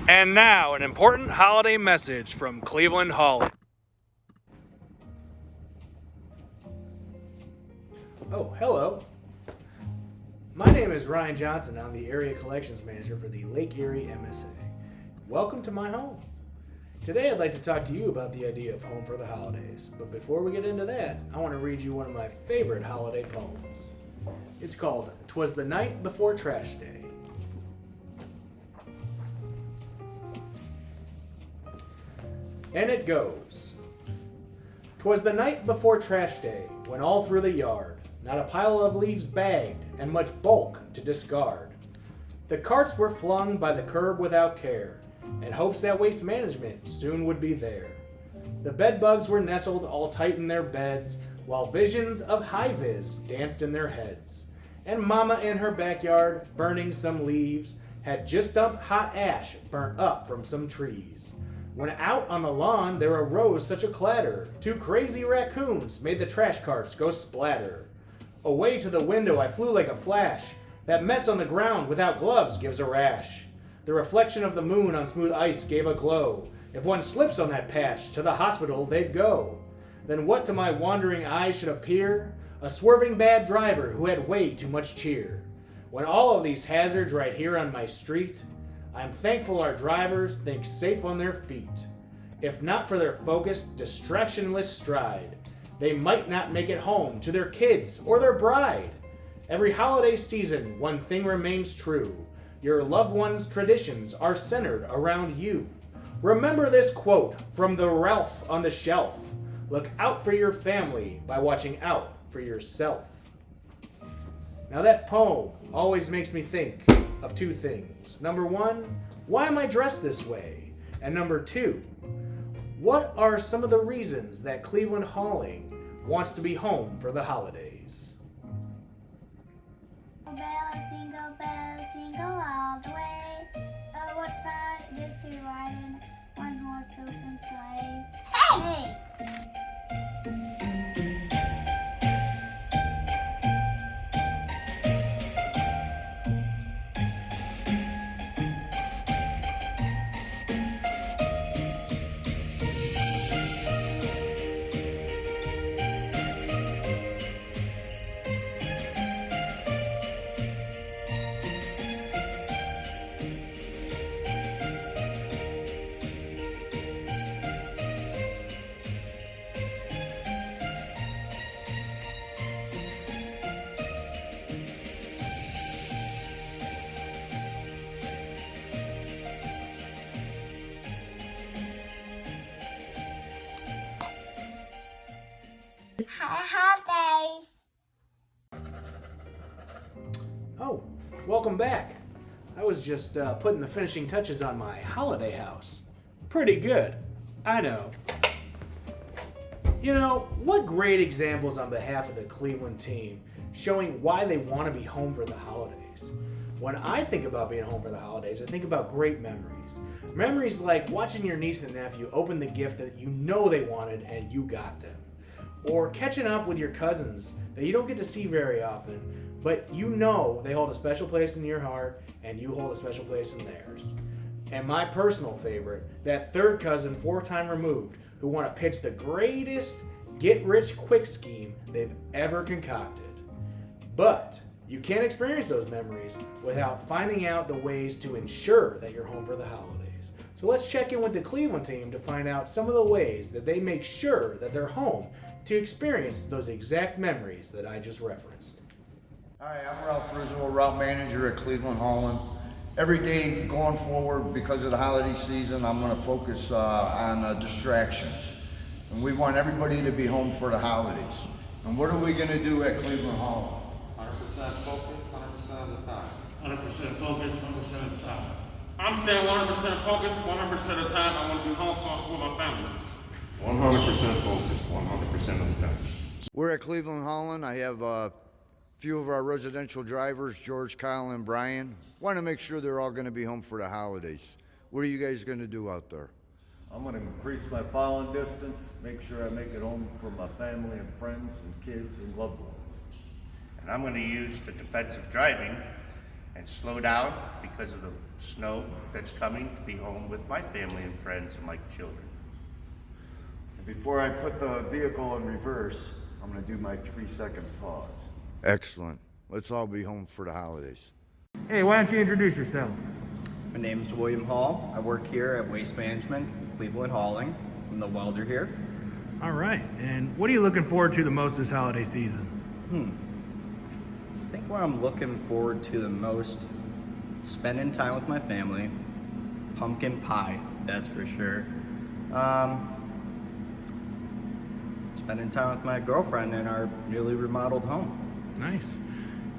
And now, an important holiday message from Cleveland Hall. Oh, hello. My name is Ryan Johnson. I'm the Area Collections Manager for the Lake Erie MSA. Welcome to my home. Today I'd like to talk to you about the idea of home for the holidays. But before we get into that, I want to read you one of my favorite holiday poems. It's called "'Twas the Night Before Trash Day." And it goes. "'Twas the night before trash day, when all through the yard, not a pile of leaves bagged, and much bulk to discard. The carts were flung by the curb without care, in hopes that waste management soon would be there. The bedbugs were nestled all tight in their beds, while visions of high-vis danced in their heads. And Mama in her backyard, burning some leaves, had just dumped hot ash burnt up from some trees. When out on the lawn there arose such a clatter, 2 crazy raccoons made the trash carts go splatter. Away to the window I flew like a flash. That mess on the ground without gloves gives a rash. The reflection of the moon on smooth ice gave a glow. If one slips on that patch, to the hospital they'd go. Then what to my wandering eyes should appear? A swerving bad driver who had way too much cheer. When all of these hazards right here on my street, I'm thankful our drivers think safe on their feet. If not for their focused, distractionless stride, they might not make it home to their kids or their bride. Every holiday season, one thing remains true. Your loved ones' traditions are centered around you. Remember this quote from the Ralph on the Shelf. Look out for your family by watching out for yourself. Now that poem always makes me think of 2 things. Number 1, why am I dressed this way? And number 2, what are some of the reasons that Cleveland Hauling wants to be home for the holidays? Jingle bells, jingle all the way. Oh, what fun it is to ride in one-horse open sleigh. Hey! Holidays. Oh, welcome back. I was just putting the finishing touches on my holiday house. Pretty good, I know. You know, what great examples on behalf of the Cleveland team showing why they want to be home for the holidays. When I think about being home for the holidays, I think about great memories. Memories like watching your niece and nephew open the gift that you know they wanted and you got them. Or catching up with your cousins that you don't get to see very often, but you know they hold a special place in your heart and you hold a special place in theirs. And my personal favorite, that third cousin 4 times removed who want to pitch the greatest get-rich-quick scheme they've ever concocted. But you can't experience those memories without finding out the ways to ensure that you're home for the holidays. So let's check in with the Cleveland team to find out some of the ways that they make sure that they're home to experience those exact memories that I just referenced. Hi, I'm Ralph Rizzo, Route Manager at Cleveland Hauling. Every day going forward, because of the holiday season, I'm going to focus on distractions. And we want everybody to be home for the holidays. And what are we going to do at Cleveland Hauling? 100% focus, 100% of the time. 100% focus, 100% of the time. I'm staying 100% focused, 100% of the time. I want to be home with my family. 100% focused, 100% of the time. We're at Cleveland Hauling. I have a few of our residential drivers, George, Kyle, and Brian. Want to make sure they're all going to be home for the holidays. What are you guys going to do out there? I'm going to increase my following distance, make sure I make it home for my family and friends and kids and loved ones. And I'm going to use the defensive driving and slow down because of the snow that's coming, to be home with my family and friends and my children. And before I put the vehicle in reverse, I'm gonna do my 3-second pause. Excellent. Let's all be home for the holidays. Hey, why don't you introduce yourself? My name is William Hall. I work here at Waste Management, Cleveland Hauling. I'm the welder here. All right. And what are you looking forward to the most this holiday season? I think what I'm looking forward to the most, spending time with my family. Pumpkin pie, that's for sure. Spending time with my girlfriend in our newly remodeled home. Nice.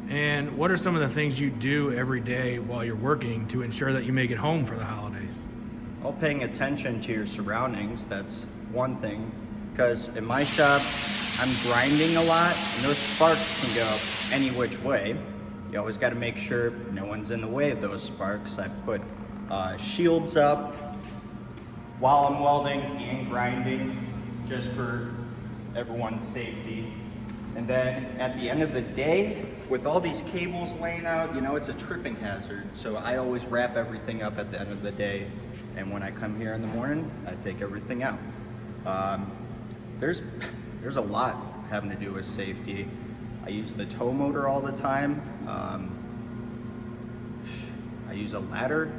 And what are some of the things you do every day while you're working to ensure that you make it home for the holidays? Well, paying attention to your surroundings, that's one thing. Because in my shop, I'm grinding a lot, and those sparks can go any which way. You always got to make sure no one's in the way of those sparks. I put shields up while I'm welding and grinding, just for everyone's safety. And then at the end of the day, with all these cables laying out, you know, it's a tripping hazard. So I always wrap everything up at the end of the day. And when I come here in the morning, I take everything out. There's a lot having to do with safety. I use the tow motor all the time. I use a ladder.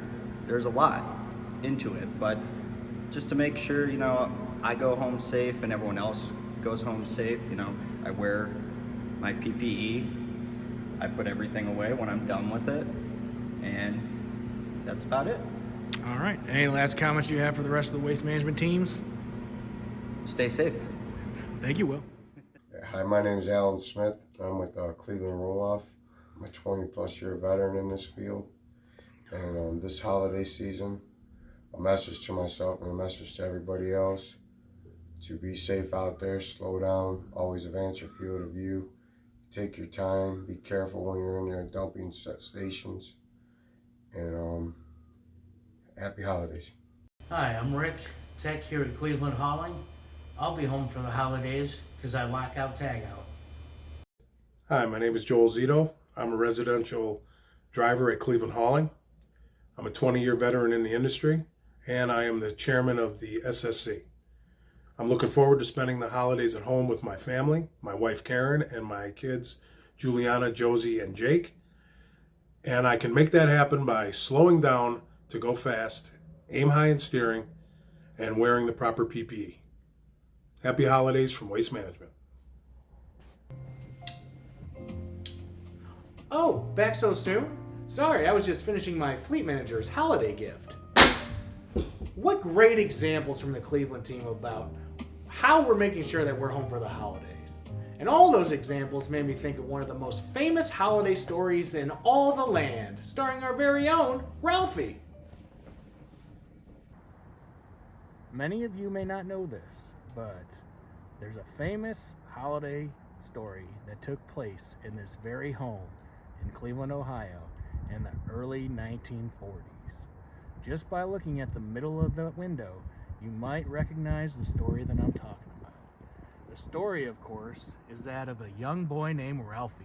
There's a lot into it, but just to make sure, you know, I go home safe and everyone else goes home safe, you know, I wear my PPE. I put everything away when I'm done with it, and that's about it. All right. Any last comments you have for the rest of the waste management teams? Stay safe. Thank you, Will. Hi, my name is Alan Smith. I'm with Cleveland Roll-Off. I'm a 20-plus year veteran in this field. And this holiday season, a message to myself and a message to everybody else to be safe out there, slow down, always advance your field of view, take your time, be careful when you're in your dumping stations, and happy holidays. Hi, I'm Rick, tech here at Cleveland Hauling. I'll be home for the holidays because I lock out, tag out. Hi, my name is Joel Zito. I'm a residential driver at Cleveland Hauling. I'm a 20-year veteran in the industry, and I am the chairman of the SSC. I'm looking forward to spending the holidays at home with my family, my wife Karen, and my kids Juliana, Josie, and Jake. And I can make that happen by slowing down to go fast, aim high in steering, and wearing the proper PPE. Happy holidays from Waste Management. Oh, back so soon? Sorry, I was just finishing my fleet manager's holiday gift. What great examples from the Cleveland team about how we're making sure that we're home for the holidays. And all those examples made me think of one of the most famous holiday stories in all the land, starring our very own Ralphie. Many of you may not know this, but there's a famous holiday story that took place in this very home in Cleveland, Ohio in the early 1940s. Just by looking at the middle of the window, you might recognize the story that I'm talking about. The story, of course, is that of a young boy named Ralphie.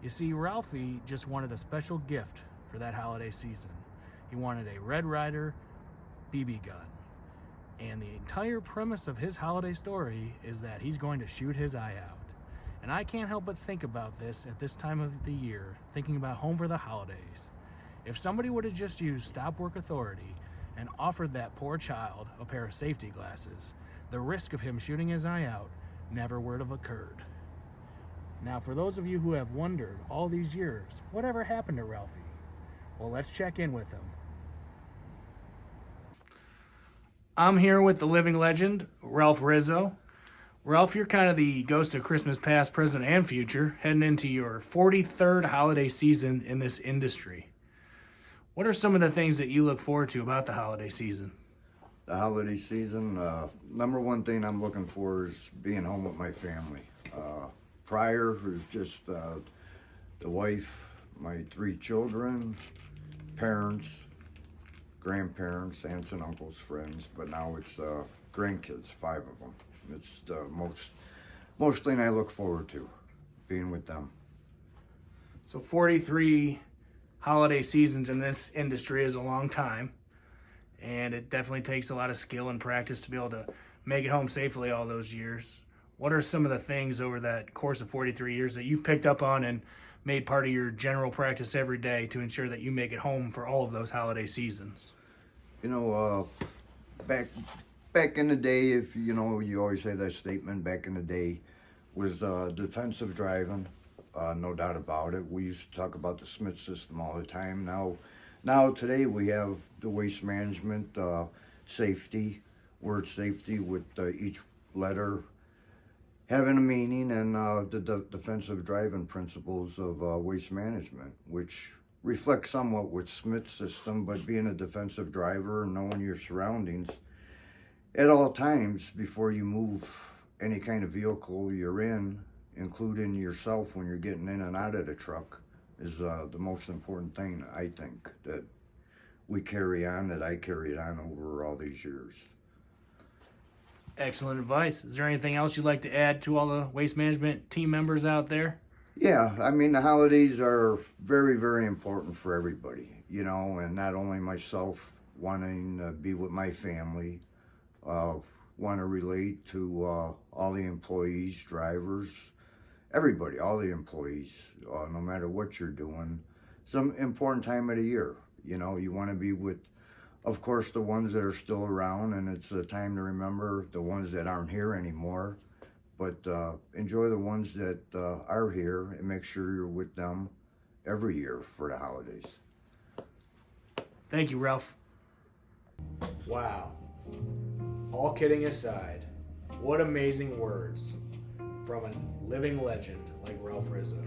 You see, Ralphie just wanted a special gift for that holiday season. He wanted a Red Ryder BB gun. And the entire premise of his holiday story is that he's going to shoot his eye out. And I can't help but think about this at this time of the year, thinking about home for the holidays. If somebody would have just used stop work authority and offered that poor child a pair of safety glasses, the risk of him shooting his eye out never would have occurred. Now, for those of you who have wondered all these years, whatever happened to Ralphie? Well, let's check in with him. I'm here with the living legend, Ralph Rizzo. Ralph, you're kind of the ghost of Christmas past, present, and future, heading into your 43rd holiday season in this industry. What are some of the things that you look forward to about the holiday season? The holiday season, number one thing I'm looking for is being home with my family. Prior was just the wife, my 3 children, parents, grandparents, aunts and uncles, friends, but now it's grandkids, 5 of them. It's the most thing I look forward to, being with them. So 43 holiday seasons in this industry is a long time, and it definitely takes a lot of skill and practice to be able to make it home safely all those years. What are some of the things over that course of 43 years that you've picked up on and made part of your general practice every day to ensure that you make it home for all of those holiday seasons? You know, back in the day, if you know, you always say that statement, back in the day was defensive driving, no doubt about it. We used to talk about the Smith system all the time. Now today we have the waste management, safety, word safety, with each letter having a meaning, and the defensive driving principles of waste management, which reflect somewhat with Smith's system, but being a defensive driver and knowing your surroundings at all times before you move any kind of vehicle you're in, including yourself when you're getting in and out of the truck, is the most important thing, I think, that we carry on, that I carried on over all these years. Excellent advice. Is there anything else you'd like to add to all the waste management team members out there? Yeah, I mean, the holidays are very, very important for everybody, you know, and not only myself wanting to be with my family, want to relate to all the employees, drivers, everybody, all the employees, no matter what you're doing. Some important time of the year, you know, you want to be with, of course, the ones that are still around, and it's a time to remember the ones that aren't here anymore. But enjoy the ones that are here and make sure you're with them every year for the holidays. Thank you, Ralph. Wow. All kidding aside, what amazing words from a living legend like Ralph Rizzo.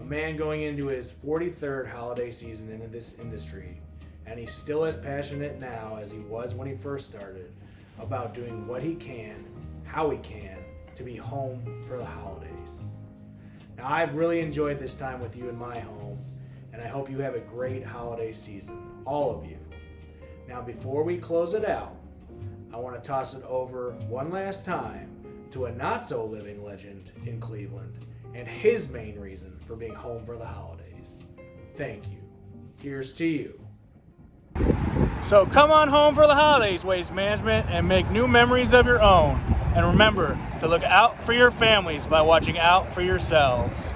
A man going into his 43rd holiday season in this industry, and he's still as passionate now as he was when he first started about doing what he can, how he can, to be home for the holidays. Now, I've really enjoyed this time with you in my home, and I hope you have a great holiday season, all of you. Now, before we close it out, I want to toss it over one last time to a not-so-living legend in Cleveland and his main reason for being home for the holidays. Thank you. Here's to you. So come on home for the holidays, Waste Management, and make new memories of your own. And remember to look out for your families by watching out for yourselves.